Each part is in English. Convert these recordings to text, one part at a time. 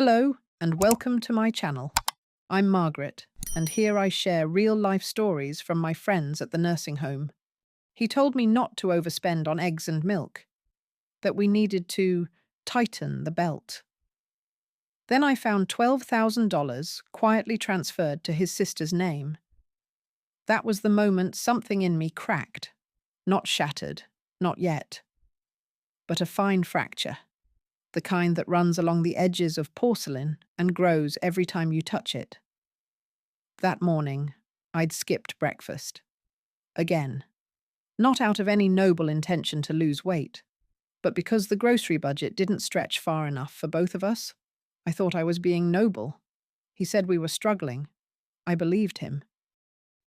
Hello, and welcome to my channel. I'm Margaret, and here I share real-life stories from my friends at the nursing home. He told me not to overspend on eggs and milk, that we needed to tighten the belt. Then I found $12,000 quietly transferred to his sister's name. That was the moment something in me cracked. Not shattered, not yet, but a fine fracture. The kind that runs along the edges of porcelain and grows every time you touch it. That morning, I'd skipped breakfast. Again. Not out of any noble intention to lose weight, but because the grocery budget didn't stretch far enough for both of us. I thought I was being noble. He said we were struggling. I believed him.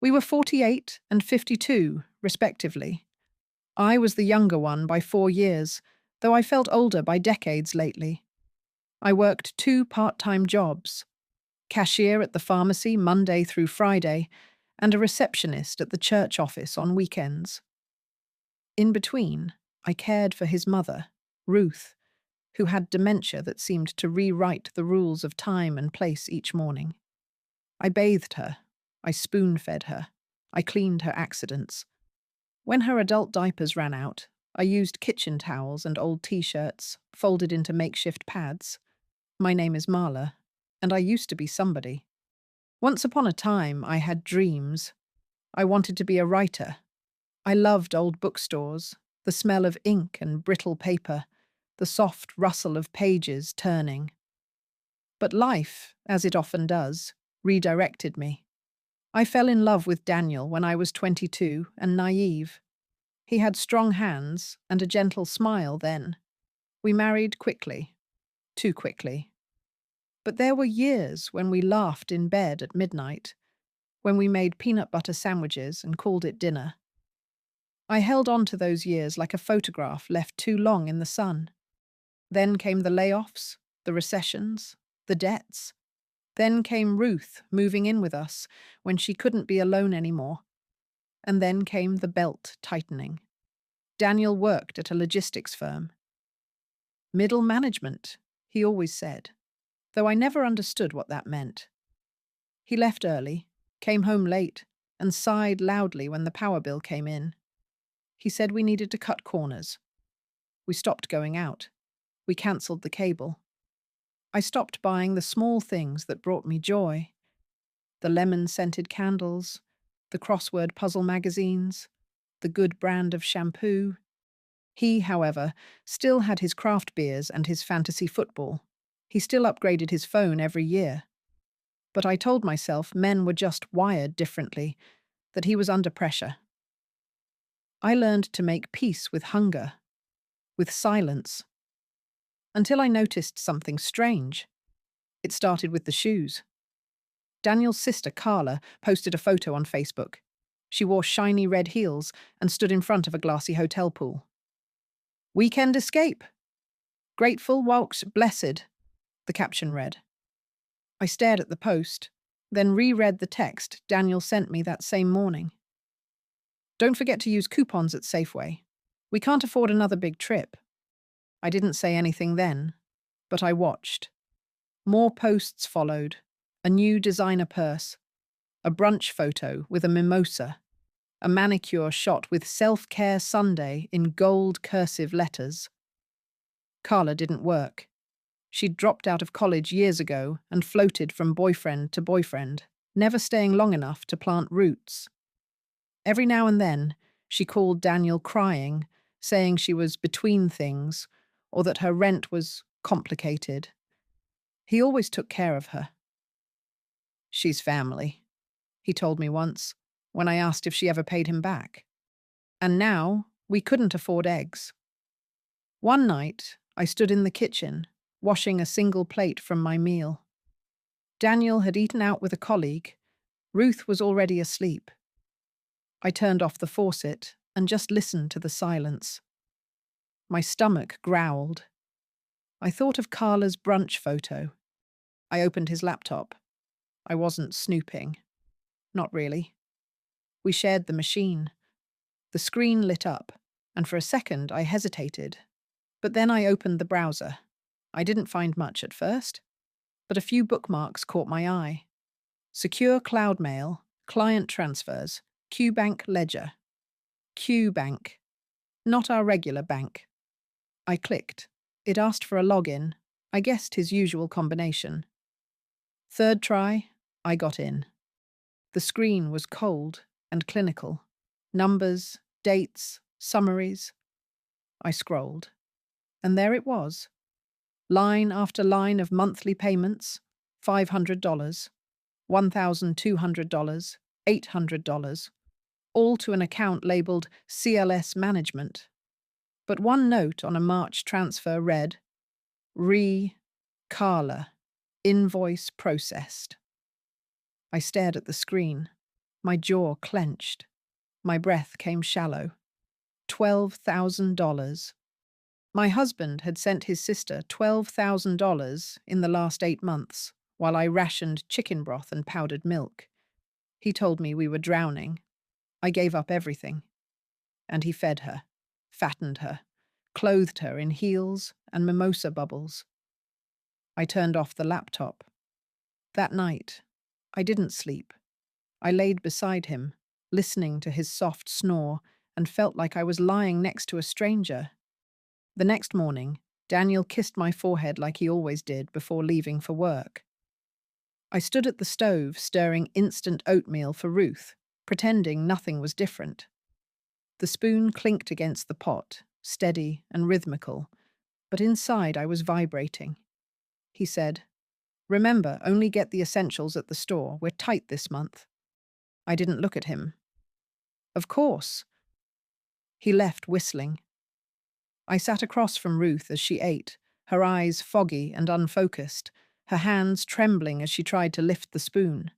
We were 48 and 52, respectively. I was the younger one by 4 years, though I felt older by decades lately. I worked 2 part-time jobs, cashier at the pharmacy Monday through Friday, and a receptionist at the church office on weekends. In between, I cared for his mother, Ruth, who had dementia that seemed to rewrite the rules of time and place each morning. I bathed her, I spoon-fed her, I cleaned her accidents. When her adult diapers ran out, I used kitchen towels and old t-shirts, folded into makeshift pads. My name is Marla, and I used to be somebody. Once upon a time, I had dreams. I wanted to be a writer. I loved old bookstores, the smell of ink and brittle paper, the soft rustle of pages turning. But life, as it often does, redirected me. I fell in love with Daniel when I was 22 and naive. He had strong hands and a gentle smile then. We married quickly. Too quickly. But there were years when we laughed in bed at midnight, when we made peanut butter sandwiches and called it dinner. I held on to those years like a photograph left too long in the sun. Then came the layoffs, the recessions, the debts. Then came Ruth moving in with us when she couldn't be alone anymore. And then came the belt tightening. Daniel worked at a logistics firm. Middle management, he always said, though I never understood what that meant. He left early, came home late, and sighed loudly when the power bill came in. He said we needed to cut corners. We stopped going out. We cancelled the cable. I stopped buying the small things that brought me joy. The lemon-scented candles, the crossword puzzle magazines, the good brand of shampoo. He, however, still had his craft beers and his fantasy football. He still upgraded his phone every year. But I told myself men were just wired differently, that he was under pressure. I learned to make peace with hunger, with silence, until I noticed something strange. It started with the shoes. Daniel's sister, Carla, posted a photo on Facebook. She wore shiny red heels and stood in front of a glassy hotel pool. "Weekend escape. Grateful whilst blessed," the caption read. I stared at the post, then reread the text Daniel sent me that same morning. "Don't forget to use coupons at Safeway. We can't afford another big trip." I didn't say anything then, but I watched. More posts followed. A new designer purse, a brunch photo with a mimosa, a manicure shot with Self-Care Sunday in gold cursive letters. Carla didn't work. She'd dropped out of college years ago and floated from boyfriend to boyfriend, never staying long enough to plant roots. Every now and then, she called Daniel crying, saying she was between things, or that her rent was complicated. He always took care of her. "She's family," he told me once, when I asked if she ever paid him back. And now, we couldn't afford eggs. One night, I stood in the kitchen, washing a single plate from my meal. Daniel had eaten out with a colleague. Ruth was already asleep. I turned off the faucet and just listened to the silence. My stomach growled. I thought of Carla's brunch photo. I opened his laptop. I wasn't snooping. Not really. We shared the machine. The screen lit up, and for a second I hesitated. But then I opened the browser. I didn't find much at first. but a few bookmarks caught my eye. Secure cloud mail, client transfers, QBank ledger. QBank, not our regular bank. I clicked. It asked for a login. I guessed his usual combination. Third try, I got in. The screen was cold and clinical. Numbers, dates, summaries. I scrolled. And there it was. Line after line of monthly payments, $500, $1,200, $800, all to an account labeled CLS Management. But one note on a March transfer read, Carla, invoice processed. I stared at the screen. My jaw clenched. My breath came shallow. $12,000. My husband had sent his sister $12,000 in the last 8 months, while I rationed chicken broth and powdered milk. He told me we were drowning. I gave up everything. And he fed her, fattened her, clothed her in heels and mimosa bubbles. I turned off the laptop. That night, I didn't sleep. I laid beside him, listening to his soft snore, and felt like I was lying next to a stranger. The next morning, Daniel kissed my forehead like he always did before leaving for work. I stood at the stove stirring instant oatmeal for Ruth, pretending nothing was different. The spoon clinked against the pot, steady and rhythmical, but inside I was vibrating. He said, "Remember, only get the essentials at the store. We're tight this month." I didn't look at him. "Of course." He left whistling. I sat across from Ruth as she ate, her eyes foggy and unfocused, her hands trembling as she tried to lift the spoon.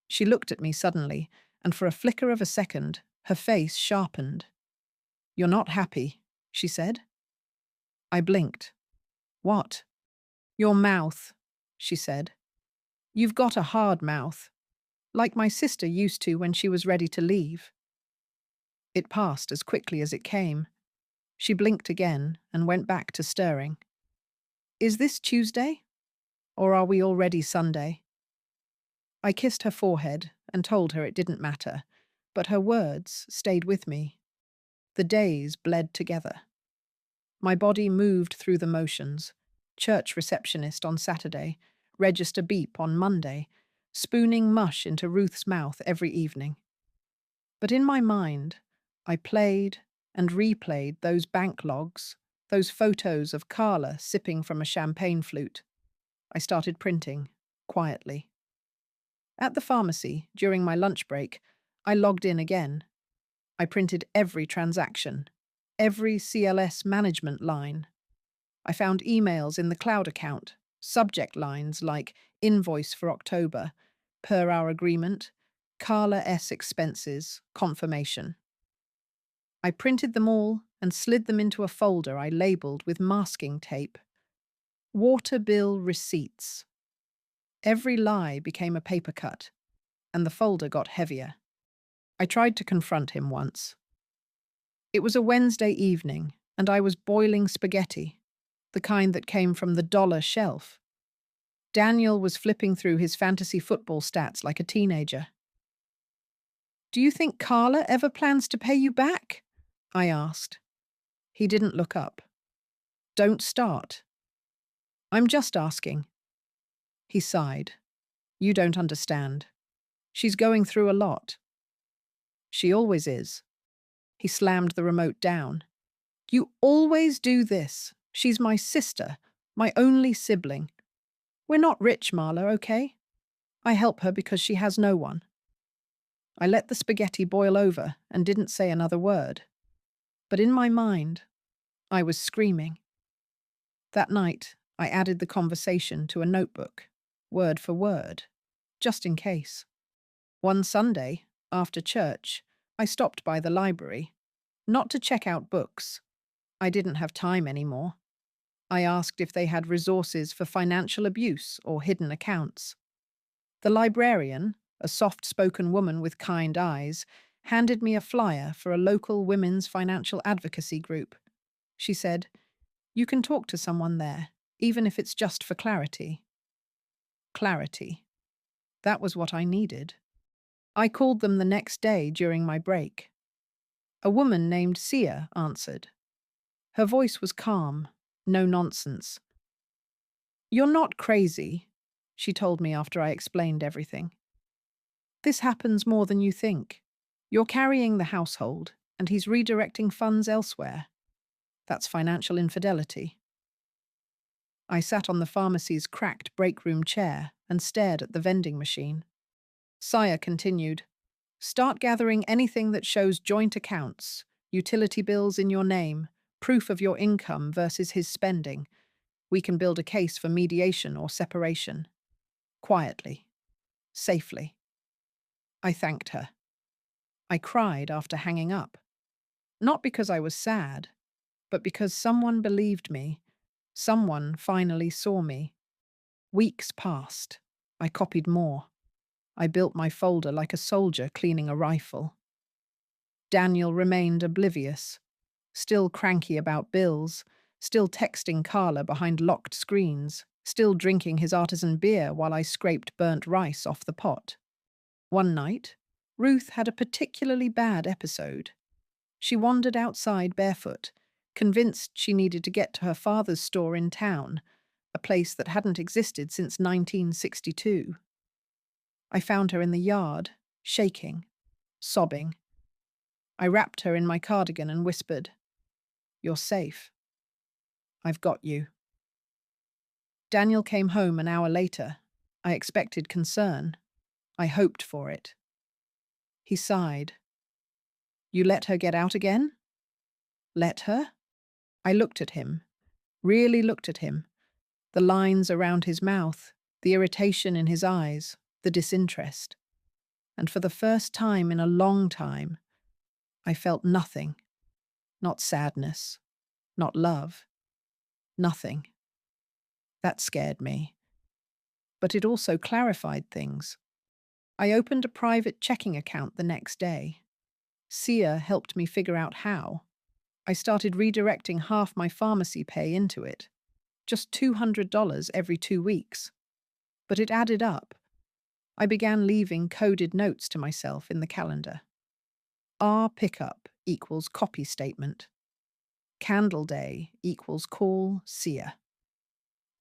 She looked at me suddenly, and for a flicker of a second, her face sharpened. "You're not happy," she said. I blinked. "What?" "Your mouth," she said. "You've got a hard mouth, like my sister used to when she was ready to leave." It passed as quickly as it came. She blinked again and went back to stirring. "Is this Tuesday? Or are we already Sunday?" I kissed her forehead and told her it didn't matter, but her words stayed with me. The days bled together. My body moved through the motions. Church receptionist on Saturday, register beep on Monday, spooning mush into Ruth's mouth every evening. But in my mind, I played and replayed those bank logs, those photos of Carla sipping from a champagne flute. I started printing, quietly. At the pharmacy, during my lunch break, I logged in again. I printed every transaction, every CLS management line. I found emails in the cloud account, subject lines like invoice for October, per our agreement, Carla S. expenses, confirmation. I printed them all and slid them into a folder I labeled with masking tape. Water bill receipts. Every lie became a paper cut, and the folder got heavier. I tried to confront him once. It was a Wednesday evening, and I was boiling spaghetti, the kind that came from the dollar shelf. Daniel was flipping through his fantasy football stats like a teenager. "Do you think Carla ever plans to pay you back?" I asked. He didn't look up. "Don't start." "I'm just asking." He sighed. "You don't understand. She's going through a lot." "She always is." He slammed the remote down. "You always do this. She's my sister, my only sibling. We're not rich, Marla, okay? I help her because she has no one." I let the spaghetti boil over and didn't say another word. But in my mind, I was screaming. That night, I added the conversation to a notebook, word for word, just in case. One Sunday, after church, I stopped by the library, not to check out books. I didn't have time anymore. I asked if they had resources for financial abuse or hidden accounts. The librarian, a soft-spoken woman with kind eyes, handed me a flyer for a local women's financial advocacy group. She said, "You can talk to someone there, even if it's just for clarity." clarity. That was what I needed. I called them the next day during my break. A woman named Sia answered. Her voice was calm, no nonsense. You're not crazy, she told me after I explained everything. This happens more than you think. You're carrying the household, and he's redirecting funds elsewhere. That's financial infidelity. I sat on the pharmacy's cracked break room chair and stared at the vending machine. Saya continued, start gathering anything that shows joint accounts, utility bills in your name, proof of your income versus his spending. We can build a case for mediation or separation. Quietly. Safely. I thanked her. I cried after hanging up. Not because I was sad, but because someone believed me. Someone finally saw me. Weeks passed. I copied more. I built my folder like a soldier cleaning a rifle. Daniel remained oblivious, still cranky about bills, still texting Carla behind locked screens, still drinking his artisan beer while I scraped burnt rice off the pot. One night, Ruth had a particularly bad episode. She wandered outside barefoot, convinced she needed to get to her father's store in town, a place that hadn't existed since 1962. I found her in the yard, shaking, sobbing. I wrapped her in my cardigan and whispered, You're safe. I've got you. Daniel came home an hour later. I expected concern. I hoped for it. He sighed. You let her get out again? Let her? I looked at him, really looked at him. The lines around his mouth, the irritation in his eyes, the disinterest. And for the first time in a long time, I felt nothing. Not sadness, not love. Nothing. That scared me. But it also clarified things. I opened a private checking account the next day. Sia helped me figure out how. I started redirecting half my pharmacy pay into it. Just $200 every 2 weeks. But it added up. I began leaving coded notes to myself in the calendar. R pickup equals copy statement. Candle day equals call Sia.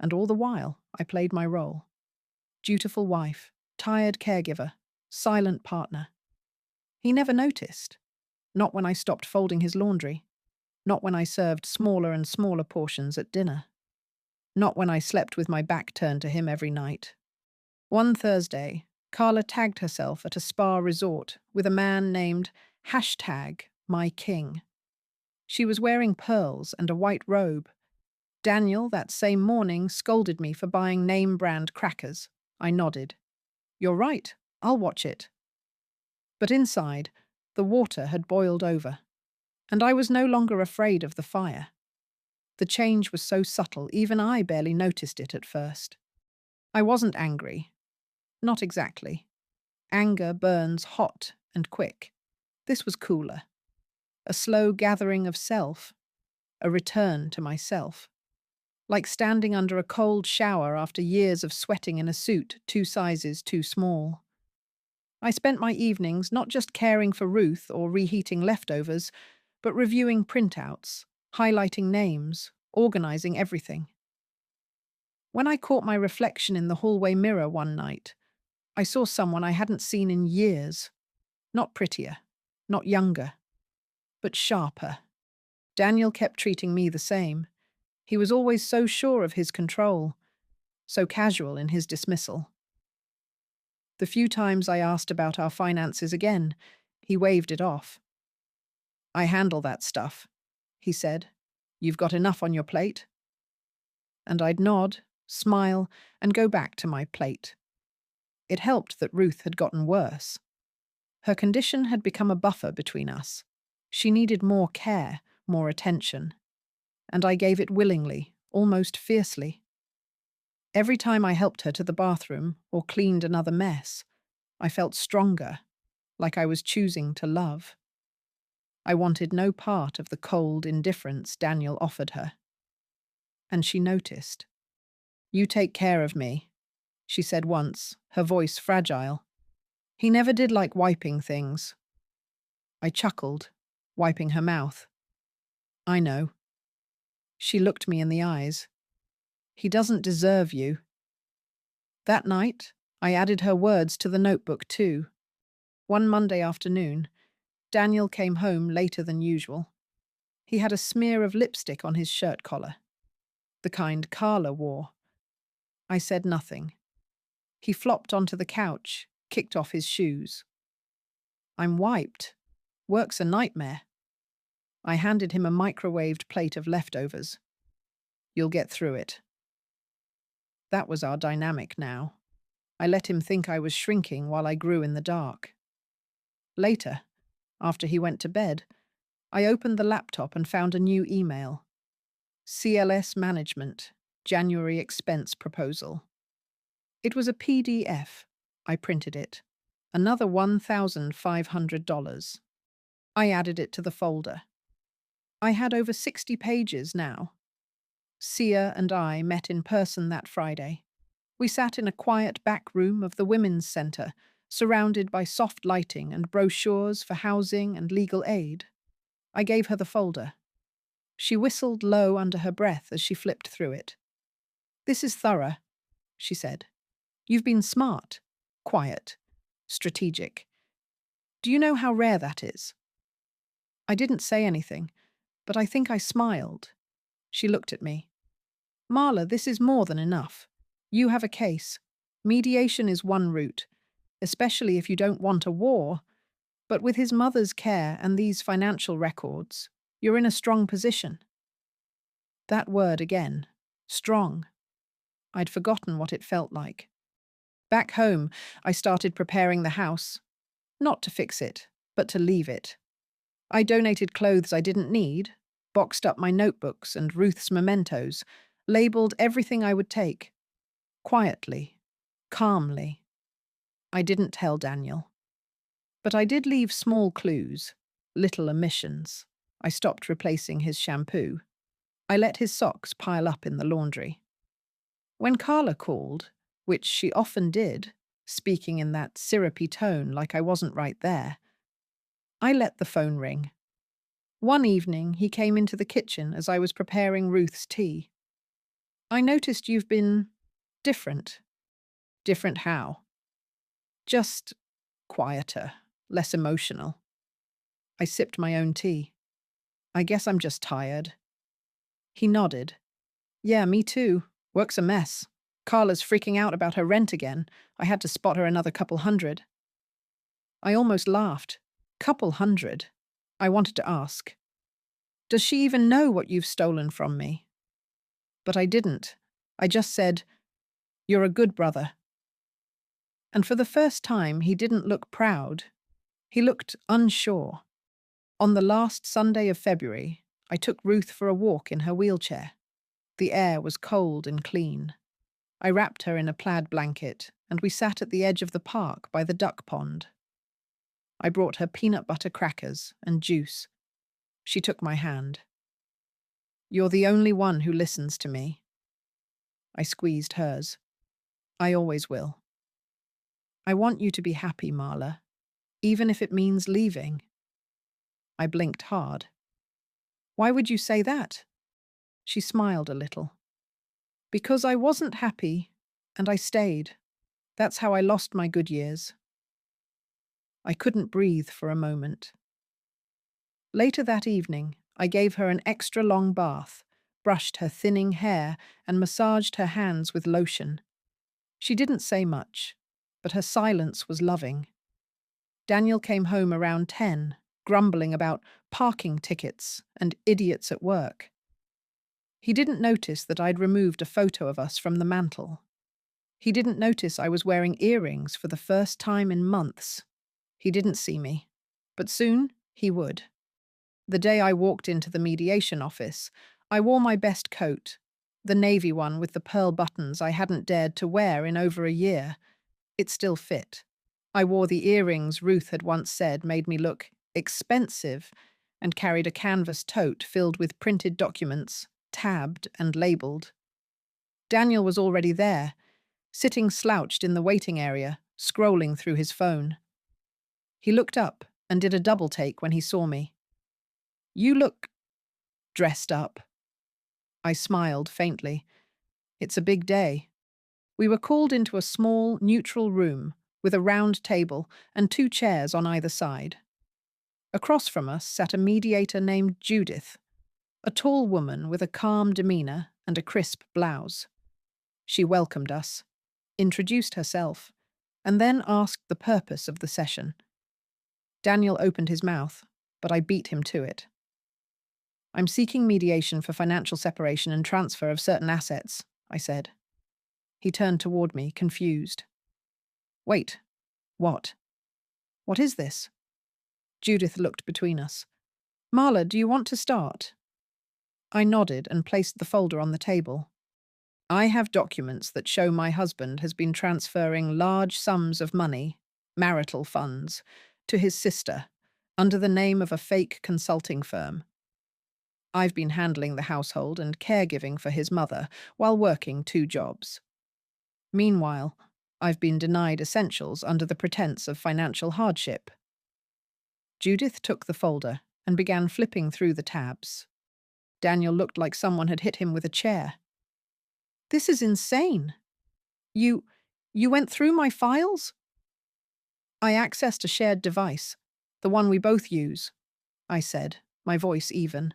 And all the while, I played my role. Dutiful wife, tired caregiver, silent partner. He never noticed. Not when I stopped folding his laundry. Not when I served smaller and smaller portions at dinner. Not when I slept with my back turned to him every night. One Thursday, Carla tagged herself at a spa resort with a man named #myking. She was wearing pearls and a white robe. Daniel, that same morning, scolded me for buying name-brand crackers. I nodded. You're right, I'll watch it. But inside, the water had boiled over, and I was no longer afraid of the fire. The change was so subtle, even I barely noticed it at first. I wasn't angry. Not exactly. Anger burns hot and quick. This was cooler. A slow gathering of self. A return to myself. Like standing under a cold shower after years of sweating in a suit 2 sizes too small. I spent my evenings not just caring for Ruth or reheating leftovers, but reviewing printouts, highlighting names, organizing everything. When I caught my reflection in the hallway mirror one night, I saw someone I hadn't seen in years. Not prettier, not younger, but sharper. Daniel kept treating me the same. He was always so sure of his control, so casual in his dismissal. The few times I asked about our finances again, he waved it off. I handle that stuff, he said. You've got enough on your plate? And I'd nod, smile, and go back to my plate. It helped that Ruth had gotten worse. Her condition had become a buffer between us. She needed more care, more attention. And I gave it willingly, almost fiercely. Every time I helped her to the bathroom or cleaned another mess, I felt stronger, like I was choosing to love. I wanted no part of the cold indifference Daniel offered her. And she noticed. You take care of me. she said once, her voice fragile. He never did like wiping things. I chuckled, wiping her mouth. I know. She looked me in the eyes. He doesn't deserve you. That night, I added her words to the notebook too. One Monday afternoon, Daniel came home later than usual. He had a smear of lipstick on his shirt collar, the kind Carla wore. I said nothing. He flopped onto the couch, kicked off his shoes. I'm wiped. Work's a nightmare. I handed him a microwaved plate of leftovers. You'll get through it. That was our dynamic now. I let him think I was shrinking while I grew in the dark. Later, after he went to bed, I opened the laptop and found a new email. CLS Management, January expense proposal. It was a PDF. I printed it. Another $1,500. I added it to the folder. I had over 60 pages now. Sia and I met in person that Friday. We sat in a quiet back room of the Women's Centre, surrounded by soft lighting and brochures for housing and legal aid. I gave her the folder. She whistled low under her breath as she flipped through it. This is thorough, she said. You've been smart, quiet, strategic. Do you know how rare that is? I didn't say anything, but I think I smiled. She looked at me. Marla, this is more than enough. You have a case. Mediation is one route, especially if you don't want a war. But with his mother's care and these financial records, you're in a strong position. That word again. Strong. I'd forgotten what it felt like. Back home, I started preparing the house. Not to fix it, but to leave it. I donated clothes I didn't need, boxed up my notebooks and Ruth's mementos, labeled everything I would take. Quietly, calmly. I didn't tell Daniel. But I did leave small clues, little omissions. I stopped replacing his shampoo. I let his socks pile up in the laundry. When Carla called, which she often did, speaking in that syrupy tone like I wasn't right there, I let the phone ring. One evening, he came into the kitchen as I was preparing Ruth's tea. I noticed you've been different. Different how? Just quieter, less emotional. I sipped my own tea. I guess I'm just tired. He nodded. Yeah, me too. Work's a mess. Carla's freaking out about her rent again. I had to spot her another couple hundred. I almost laughed. Couple hundred. I wanted to ask. Does she even know what you've stolen from me? But I didn't. I just said, you're a good brother. And for the first time, he didn't look proud. He looked unsure. On the last Sunday of February, I took Ruth for a walk in her wheelchair. The air was cold and clean. I wrapped her in a plaid blanket, and we sat at the edge of the park by the duck pond. I brought her peanut butter crackers and juice. She took my hand. You're the only one who listens to me. I squeezed hers. I always will. I want you to be happy, Marla, even if it means leaving. I blinked hard. Why would you say that? She smiled a little. Because I wasn't happy, and I stayed. That's how I lost my good years. I couldn't breathe for a moment. Later that evening, I gave her an extra long bath, brushed her thinning hair, and massaged her hands with lotion. She didn't say much, but her silence was loving. Daniel came home around 10, grumbling about parking tickets and idiots at work. He didn't notice that I'd removed a photo of us from the mantel. He didn't notice I was wearing earrings for the first time in months. He didn't see me, but soon he would. The day I walked into the mediation office, I wore my best coat, the navy one with the pearl buttons I hadn't dared to wear in over a year. It still fit. I wore the earrings Ruth had once said made me look expensive, and carried a canvas tote filled with printed documents, tabbed and labelled. Daniel was already there, sitting slouched in the waiting area, scrolling through his phone. He looked up and did a double take when he saw me. "You look dressed up." I smiled faintly. It's a big day. We were called into a small, neutral room with a round table and 2 chairs on either side. Across from us sat a mediator named Judith, a tall woman with a calm demeanor and a crisp blouse. She welcomed us, introduced herself, and then asked the purpose of the session. Daniel opened his mouth, but I beat him to it. "I'm seeking mediation for financial separation and transfer of certain assets," I said. He turned toward me, confused. "Wait, what? What is this?" Judith looked between us. "Marla, do you want to start?" I nodded and placed the folder on the table. "I have documents that show my husband has been transferring large sums of money, marital funds, to his sister, under the name of a fake consulting firm. I've been handling the household and caregiving for his mother while working 2 jobs. Meanwhile, I've been denied essentials under the pretense of financial hardship." Judith took the folder and began flipping through the tabs. Daniel looked like someone had hit him with a chair. "This is insane. You went through my files?" "I accessed a shared device, the one we both use," I said, my voice even.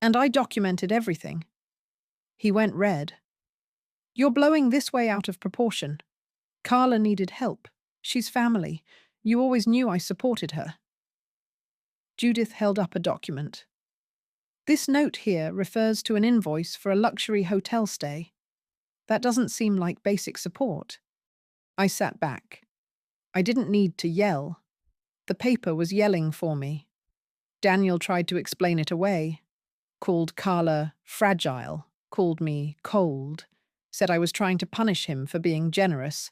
"And I documented everything." He went red. "You're blowing this way out of proportion. Carla needed help. She's family. You always knew I supported her." Judith held up a document. "This note here refers to an invoice for a luxury hotel stay. That doesn't seem like basic support." I sat back. I didn't need to yell. The paper was yelling for me. Daniel tried to explain it away, called Carla fragile, called me cold, said I was trying to punish him for being generous.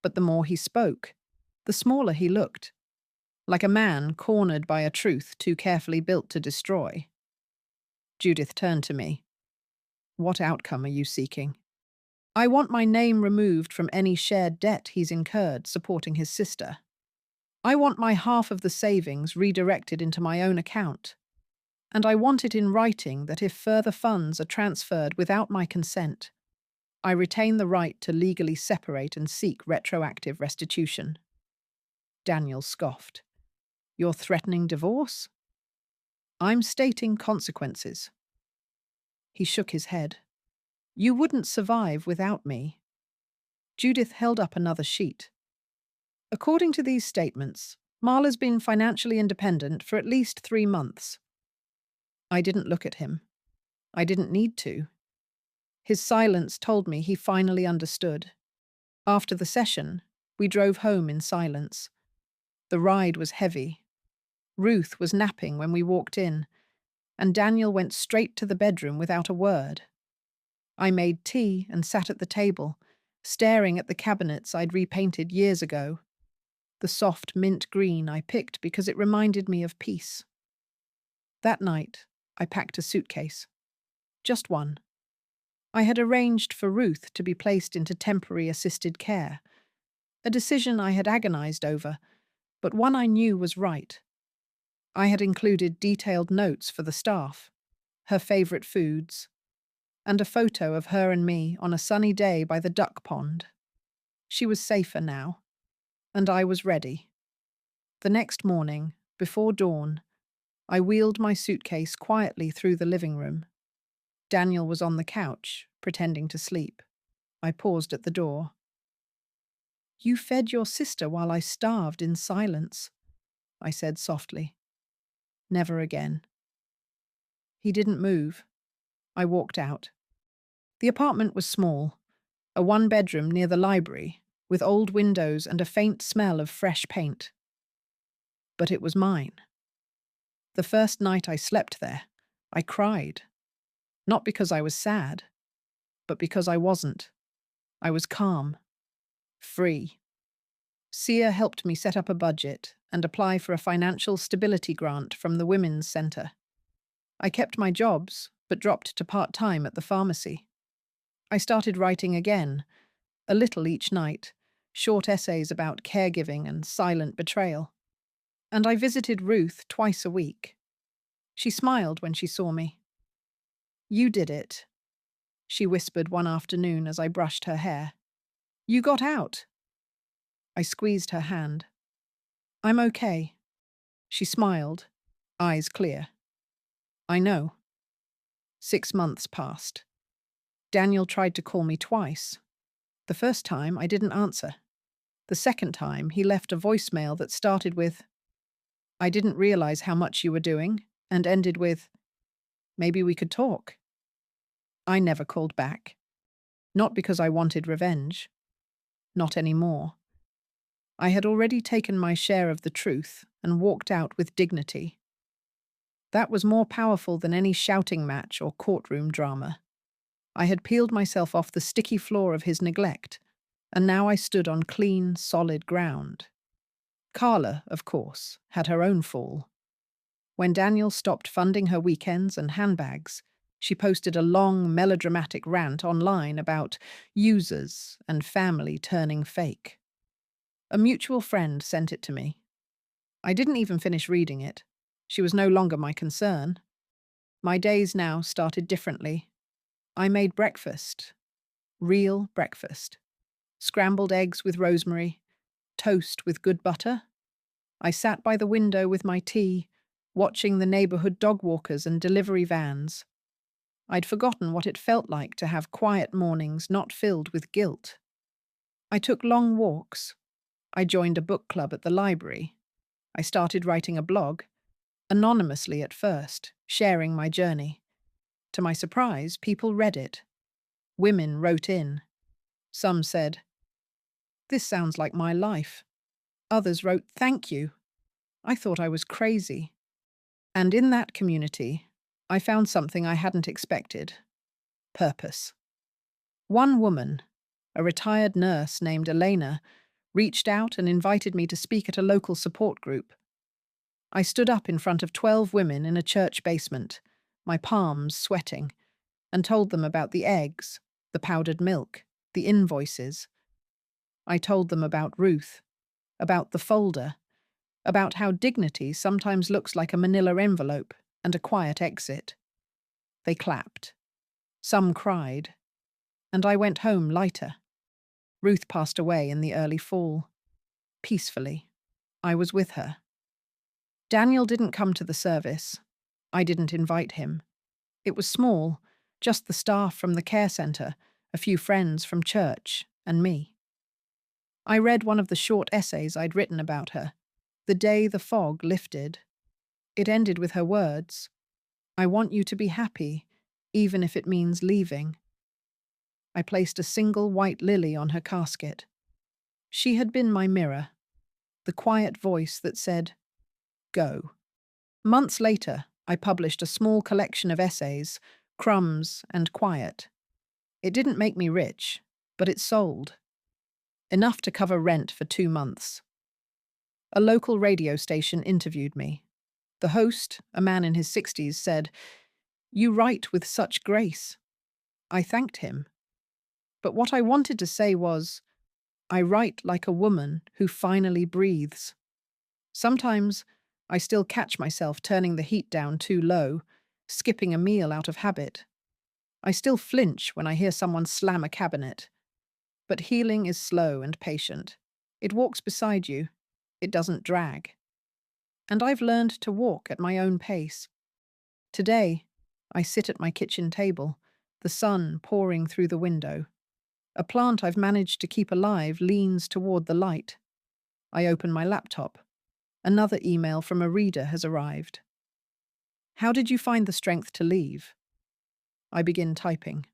But the more he spoke, the smaller he looked, like a man cornered by a truth too carefully built to destroy. Judith turned to me. "What outcome are you seeking?" "I want my name removed from any shared debt he's incurred supporting his sister. I want my half of the savings redirected into my own account. And I want it in writing that if further funds are transferred without my consent, I retain the right to legally separate and seek retroactive restitution." Daniel scoffed. "You're threatening divorce?" "I'm stating consequences." He shook his head. "You wouldn't survive without me." Judith held up another sheet. "According to these statements, Marla's been financially independent for at least 3 months." I didn't look at him. I didn't need to. His silence told me he finally understood. After the session, we drove home in silence. The ride was heavy. Ruth was napping when we walked in, and Daniel went straight to the bedroom without a word. I made tea and sat at the table, staring at the cabinets I'd repainted years ago. The soft mint green I picked because it reminded me of peace. That night, I packed a suitcase. Just one. I had arranged for Ruth to be placed into temporary assisted care, a decision I had agonized over, but one I knew was right. I had included detailed notes for the staff, her favorite foods, and a photo of her and me on a sunny day by the duck pond. She was safer now, and I was ready. The next morning, before dawn, I wheeled my suitcase quietly through the living room. Daniel was on the couch, pretending to sleep. I paused at the door. "You fed your sister while I starved in silence," I said softly. "Never again." He didn't move. I walked out. The apartment was small, a 1-bedroom near the library, with old windows and a faint smell of fresh paint. But it was mine. The first night I slept there, I cried. Not because I was sad, but because I wasn't. I was calm. Free. Sia helped me set up a budget and apply for a financial stability grant from the Women's Centre. I kept my jobs, but dropped to part-time at the pharmacy. I started writing again, a little each night, short essays about caregiving and silent betrayal. And I visited Ruth twice a week. She smiled when she saw me. "You did it," she whispered one afternoon as I brushed her hair. "You got out." I squeezed her hand. "I'm okay." She smiled, eyes clear. "I know." 6 months passed. Daniel tried to call me twice. The first time, I didn't answer. The second time, he left a voicemail that started with, "I didn't realize how much you were doing," and ended with, "Maybe we could talk." I never called back. Not because I wanted revenge. Not anymore. I had already taken my share of the truth and walked out with dignity. That was more powerful than any shouting match or courtroom drama. I had peeled myself off the sticky floor of his neglect, and now I stood on clean, solid ground. Carla, of course, had her own fall. When Daniel stopped funding her weekends and handbags, she posted a long, melodramatic rant online about users and family turning fake. A mutual friend sent it to me. I didn't even finish reading it. She was no longer my concern. My days now started differently. I made breakfast. Real breakfast. Scrambled eggs with rosemary, toast with good butter. I sat by the window with my tea, watching the neighborhood dog walkers and delivery vans. I'd forgotten what it felt like to have quiet mornings not filled with guilt. I took long walks. I joined a book club at the library. I started writing a blog, anonymously at first, sharing my journey. To my surprise, people read it. Women wrote in. Some said, "This sounds like my life." Others wrote, "Thank you." I thought I was crazy. And in that community, I found something I hadn't expected: purpose. One woman, a retired nurse named Elena, reached out and invited me to speak at a local support group. I stood up in front of 12 women in a church basement, my palms sweating, and told them about the eggs, the powdered milk, the invoices. I told them about Ruth, about the folder, about how dignity sometimes looks like a manila envelope and a quiet exit. They clapped. Some cried. And I went home lighter. Ruth passed away in the early fall. Peacefully. I was with her. Daniel didn't come to the service. I didn't invite him. It was small, just the staff from the care center, a few friends from church, and me. I read one of the short essays I'd written about her, the day the fog lifted. It ended with her words, "I want you to be happy, even if it means leaving." I placed a single white lily on her casket. She had been my mirror, the quiet voice that said, "Go." Months later, I published a small collection of essays, Crumbs and Quiet. It didn't make me rich, but it sold. Enough to cover rent for 2 months. A local radio station interviewed me. The host, a man in his 60s, said, "You write with such grace." I thanked him. But what I wanted to say was, I write like a woman who finally breathes. Sometimes I still catch myself turning the heat down too low, skipping a meal out of habit. I still flinch when I hear someone slam a cabinet. But healing is slow and patient. It walks beside you. It doesn't drag. And I've learned to walk at my own pace. Today, I sit at my kitchen table, the sun pouring through the window. A plant I've managed to keep alive leans toward the light. I open my laptop. Another email from a reader has arrived. "How did you find the strength to leave?" I begin typing.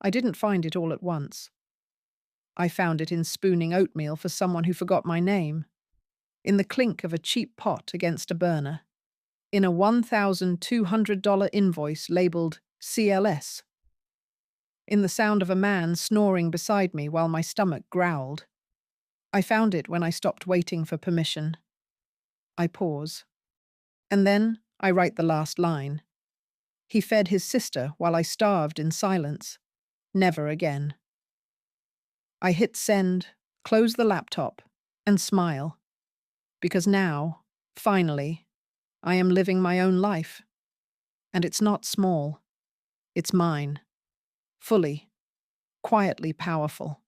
I didn't find it all at once. I found it in spooning oatmeal for someone who forgot my name, in the clink of a cheap pot against a burner, in a $1,200 invoice labeled CLS, in the sound of a man snoring beside me while my stomach growled. I found it when I stopped waiting for permission. I pause. And then I write the last line. He fed his sister while I starved in silence. Never again. I hit send, close the laptop, and smile, because now, finally, I am living my own life. And it's not small, it's mine, fully, quietly powerful.